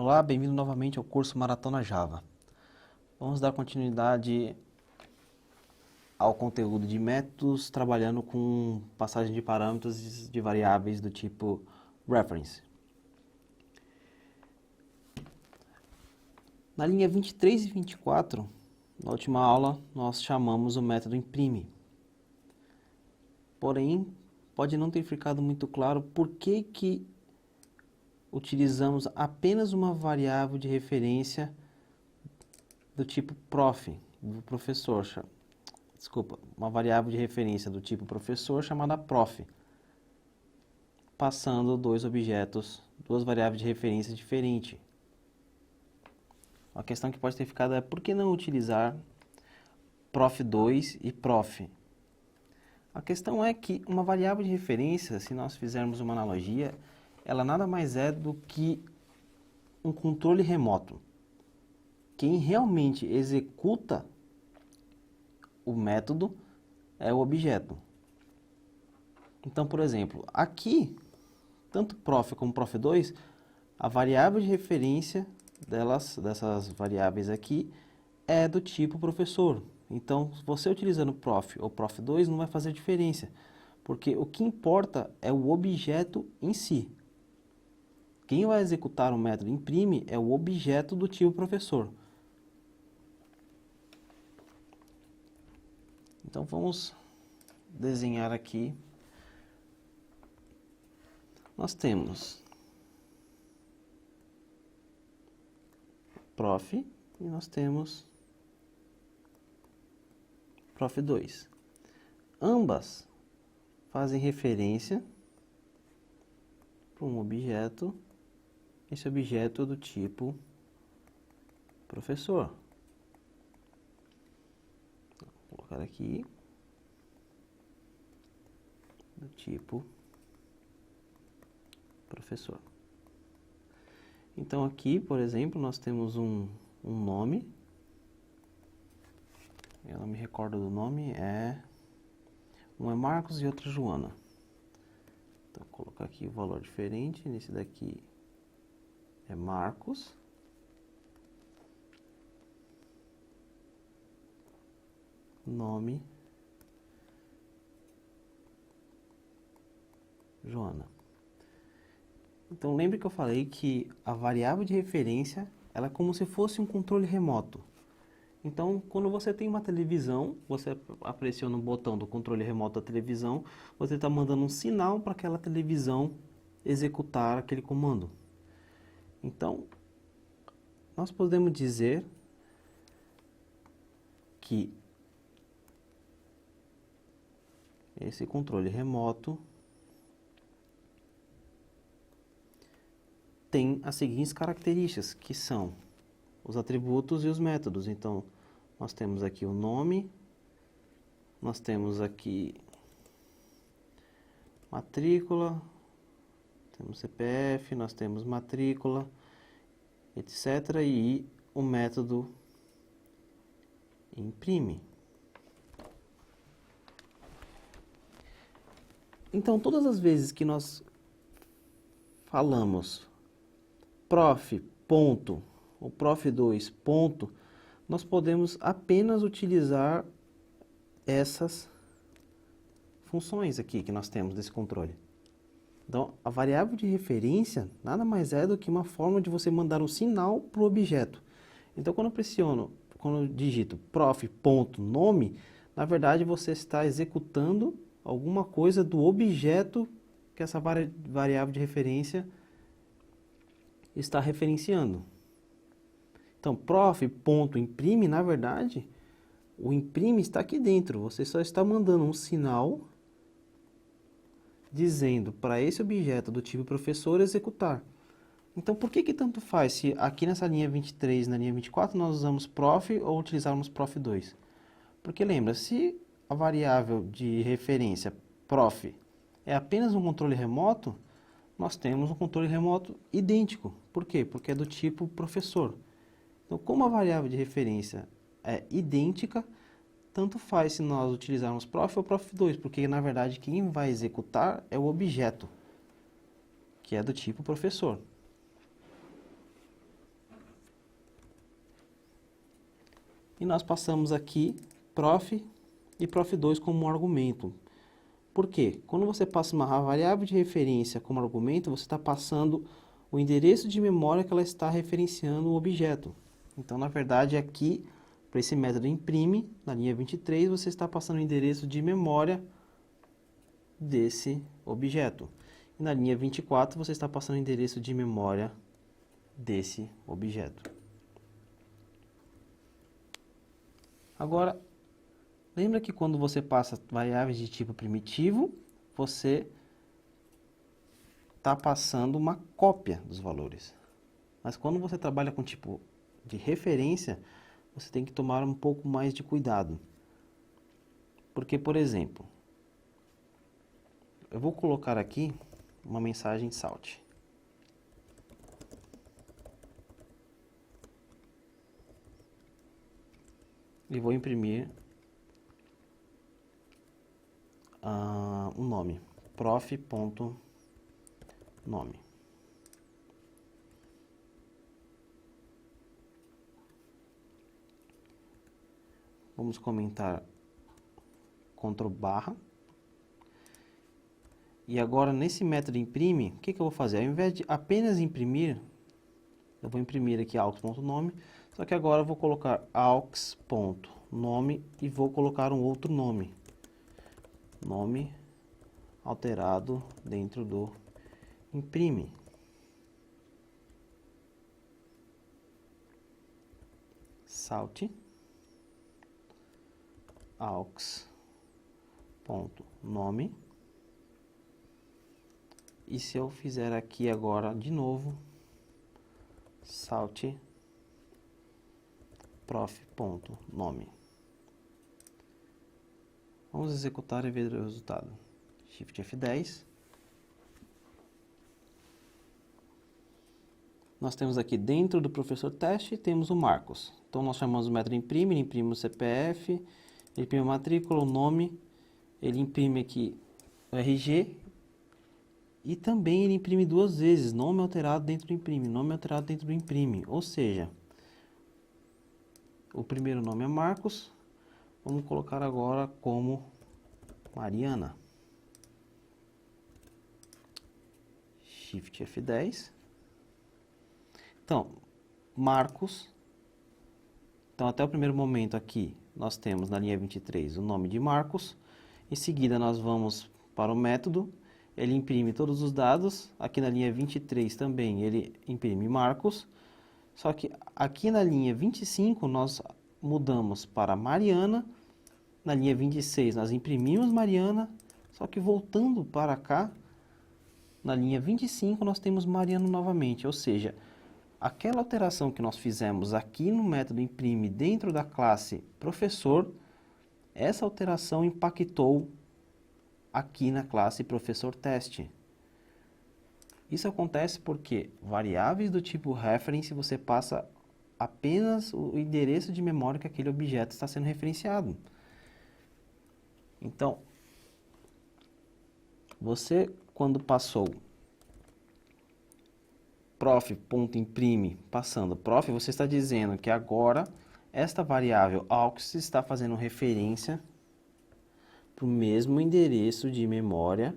Olá, bem-vindo novamente ao curso Maratona Java. Vamos dar continuidade ao conteúdo de métodos, trabalhando com passagem de parâmetros de variáveis do tipo reference. Na linha 23 e 24, na última aula, nós chamamos o método imprime. Porém, pode não ter ficado muito claro por que utilizamos apenas uma variável de referência do tipo prof, do professor. Desculpa, uma variável de referência do tipo professor chamada prof, passando duas variáveis de referência diferentes. A questão que pode ter ficado é por que não utilizar prof2 e prof? A questão é que uma variável de referência, se nós fizermos uma analogia, ela nada mais é do que um controle remoto. Quem realmente executa o método é o objeto. Então, por exemplo, aqui, tanto prof como prof2, a variável de referência dessas variáveis aqui, é do tipo professor. Então, você utilizando prof ou prof2 não vai fazer diferença, porque o que importa é o objeto em si. Quem vai executar o método imprime é o objeto do tipo professor. Então, vamos desenhar aqui. Nós temos prof e nós temos prof2. Ambas fazem referência para um objeto. Esse objeto é do tipo professor. Vou colocar aqui do tipo professor. Então aqui, por exemplo, nós temos um nome. Eu não me recordo do nome, um é Marcos e outro é Joana. Então vou colocar aqui o valor diferente. Nesse daqui é Marcos. Nome Joana. Então lembre que eu falei que a variável de referência ela é como se fosse um controle remoto. Então, quando você tem uma televisão, você pressiona o botão do controle remoto da televisão, você está mandando um sinal para aquela televisão executar aquele comando. Então, nós podemos dizer que esse controle remoto tem as seguintes características, que são os atributos e os métodos. Então, nós temos aqui o nome, nós temos aqui matrícula, temos CPF, nós temos matrícula, etc. E o método imprime. Então, todas as vezes que nós falamos prof, ponto, ou prof2, ponto, nós podemos apenas utilizar essas funções aqui que nós temos desse controle. Então, a variável de referência nada mais é do que uma forma de você mandar um sinal para o objeto. Então, quando eu digito prof.nome, na verdade você está executando alguma coisa do objeto que essa variável de referência está referenciando. Então, prof.imprime, na verdade, o imprime está aqui dentro. Você só está mandando um sinal dizendo para esse objeto do tipo professor executar. Então, por que tanto faz se aqui nessa linha 23 e na linha 24 nós usamos prof ou utilizarmos prof2? Porque lembra, se a variável de referência prof é apenas um controle remoto, nós temos um controle remoto idêntico. Por quê? Porque é do tipo professor. Então, como a variável de referência é idêntica, tanto faz se nós utilizarmos prof ou prof2, porque na verdade quem vai executar é o objeto, que é do tipo professor. E nós passamos aqui prof e prof2 como argumento. Por quê? Quando você passa uma variável de referência como argumento, você está passando o endereço de memória que ela está referenciando o objeto. Então, na verdade, aqui, para esse método imprime, na linha 23, você está passando o endereço de memória desse objeto. E na linha 24, você está passando o endereço de memória desse objeto. Agora, lembra que quando você passa variáveis de tipo primitivo, você está passando uma cópia dos valores. Mas quando você trabalha com tipo de referência, você tem que tomar um pouco mais de cuidado. Porque, por exemplo, eu vou colocar aqui uma mensagem SALT. E vou imprimir um nome, prof.nome. Vamos comentar Ctrl+. E agora, nesse método imprime, o que eu vou fazer? Ao invés de apenas imprimir, eu vou imprimir aqui aux.nome, só que agora eu vou colocar aux.nome e vou colocar um outro nome. Nome alterado dentro do imprime. Salt aux.nome. E se eu fizer aqui agora de novo, salt prof.nome. Vamos executar e ver o resultado. Shift F10. Nós temos aqui dentro do professor teste, temos o Marcos. Então nós chamamos o método imprime, ele imprime o CPF, ele imprime a matrícula, o nome, ele imprime aqui o RG e também ele imprime duas vezes, nome alterado dentro do imprime, nome alterado dentro do imprime. Ou seja, o primeiro nome é Marcos, vamos colocar agora como Mariana. Shift F10. Então, Marcos. Então, até o primeiro momento aqui, nós temos na linha 23 o nome de Marcos. Em seguida, nós vamos para o método. Ele imprime todos os dados. Aqui na linha 23 também ele imprime Marcos. Só que aqui na linha 25 nós mudamos para Mariana. Na linha 26 nós imprimimos Mariana. Só que voltando para cá, na linha 25 nós temos Mariana novamente. Ou seja, aquela alteração que nós fizemos aqui no método imprime dentro da classe professor, essa alteração impactou aqui na classe professor teste. Isso acontece porque variáveis do tipo reference você passa apenas o endereço de memória que aquele objeto está sendo referenciado. Então, você quando passou prof.imprime passando prof, você está dizendo que agora esta variável aux está fazendo referência para o mesmo endereço de memória,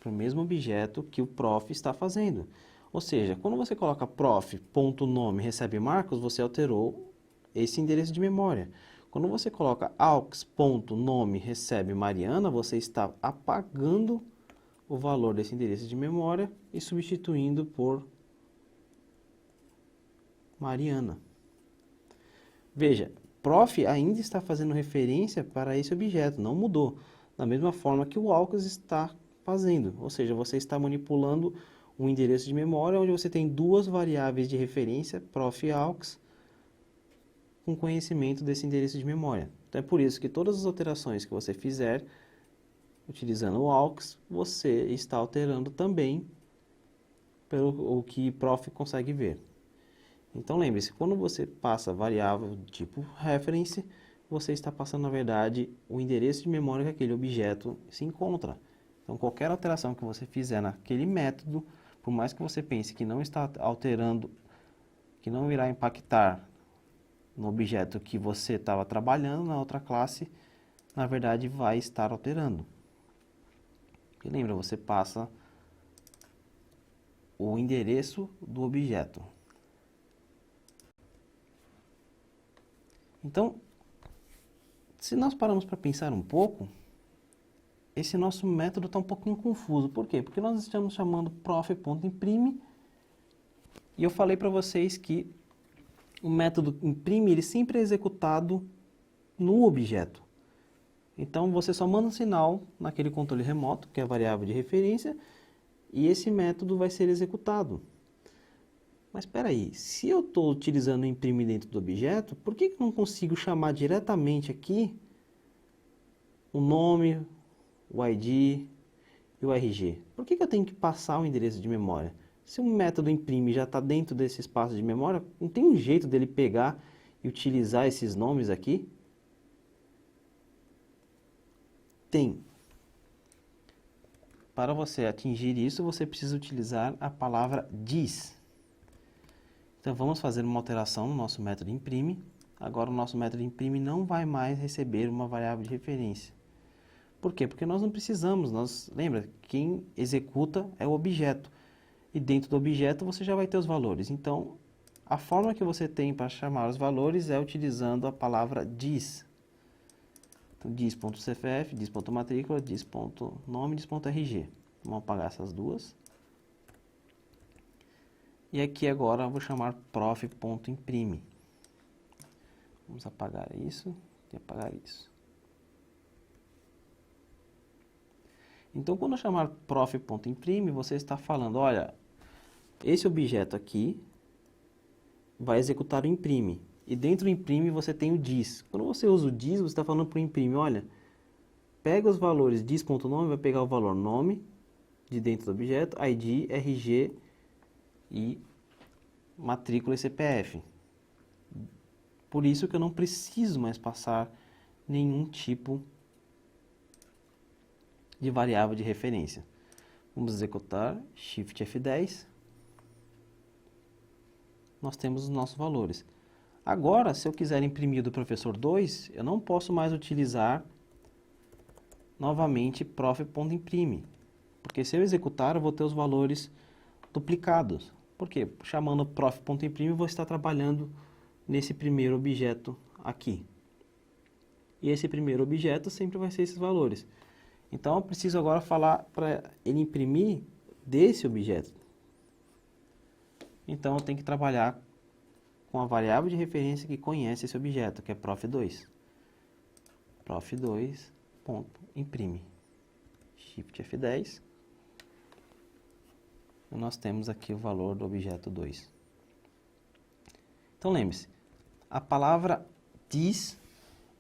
para o mesmo objeto que o prof está fazendo. Ou seja, quando você coloca prof.nome recebe Marcos, você alterou esse endereço de memória. Quando você coloca aux.nome recebe Mariana, você está apagando o valor desse endereço de memória e substituindo por Mariana. Veja, prof ainda está fazendo referência para esse objeto, não mudou. Da mesma forma que o aux está fazendo. Ou seja, você está manipulando um endereço de memória onde você tem duas variáveis de referência, prof e aux, com conhecimento desse endereço de memória. Então é por isso que todas as alterações que você fizer utilizando o aux, você está alterando também pelo o que prof consegue ver. Então lembre-se, quando você passa variável do tipo reference, você está passando, na verdade, o endereço de memória que aquele objeto se encontra. Então qualquer alteração que você fizer naquele método, por mais que você pense que não está alterando, que não irá impactar no objeto que você estava trabalhando, na outra classe, na verdade vai estar alterando. E lembra, você passa o endereço do objeto. Então, se nós paramos para pensar um pouco, esse nosso método está um pouquinho confuso. Por quê? Porque nós estamos chamando prof.imprime e eu falei para vocês que o método imprime ele sempre é executado no objeto. Então, você só manda um sinal naquele controle remoto, que é a variável de referência, e esse método vai ser executado. Mas espera aí, se eu estou utilizando o imprime dentro do objeto, por que eu não consigo chamar diretamente aqui o nome, o ID e o RG? Por que eu tenho que passar o endereço de memória? Se o método imprime já está dentro desse espaço de memória, não tem um jeito dele pegar e utilizar esses nomes aqui? Tem. Para você atingir isso, você precisa utilizar a palavra diz. Então vamos fazer uma alteração no nosso método imprime. Agora o nosso método imprime não vai mais receber uma variável de referência. Por quê? Porque nós não precisamos, lembra, quem executa é o objeto. E dentro do objeto você já vai ter os valores. Então, a forma que você tem para chamar os valores é utilizando a palavra diz. Então, diz.cpf, diz.matrícula, diz.nome, diz.rg. Vamos apagar essas duas. E aqui agora eu vou chamar prof.imprime. Vamos apagar isso e apagar isso. Então, quando eu chamar prof.imprime, você está falando, olha, esse objeto aqui vai executar o imprime. E dentro do imprime você tem o diz. Quando você usa o diz, você está falando para o imprime, olha, pega os valores diz.nome, vai pegar o valor nome de dentro do objeto, ID, RG e matrícula e CPF. Por isso que eu não preciso mais passar nenhum tipo de variável de referência. Vamos executar, Shift F10. Nós temos os nossos valores. Agora, se eu quiser imprimir do professor 2, eu não posso mais utilizar novamente prof.imprime. Porque se eu executar, eu vou ter os valores duplicados. Por quê? Chamando prof.imprime, eu vou estar trabalhando nesse primeiro objeto aqui. E esse primeiro objeto sempre vai ser esses valores. Então, eu preciso agora falar para ele imprimir desse objeto. Então, eu tenho que trabalhar com a variável de referência que conhece esse objeto, que é prof2. prof2.imprime. Shift F10. E nós temos aqui o valor do objeto 2. Então, lembre-se, a palavra diz,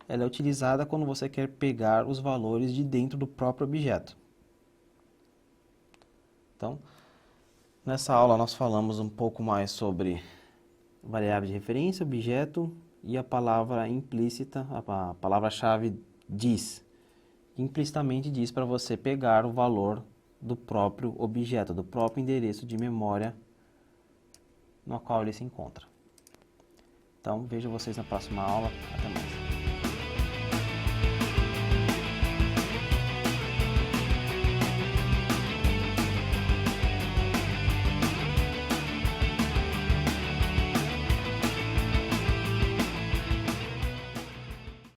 ela é utilizada quando você quer pegar os valores de dentro do próprio objeto. Então, nessa aula nós falamos um pouco mais sobre variável de referência, objeto e a palavra implícita, a palavra-chave diz. Implicitamente diz para você pegar o valor do próprio objeto, do próprio endereço de memória no qual ele se encontra. Então, vejo vocês na próxima aula. Até mais.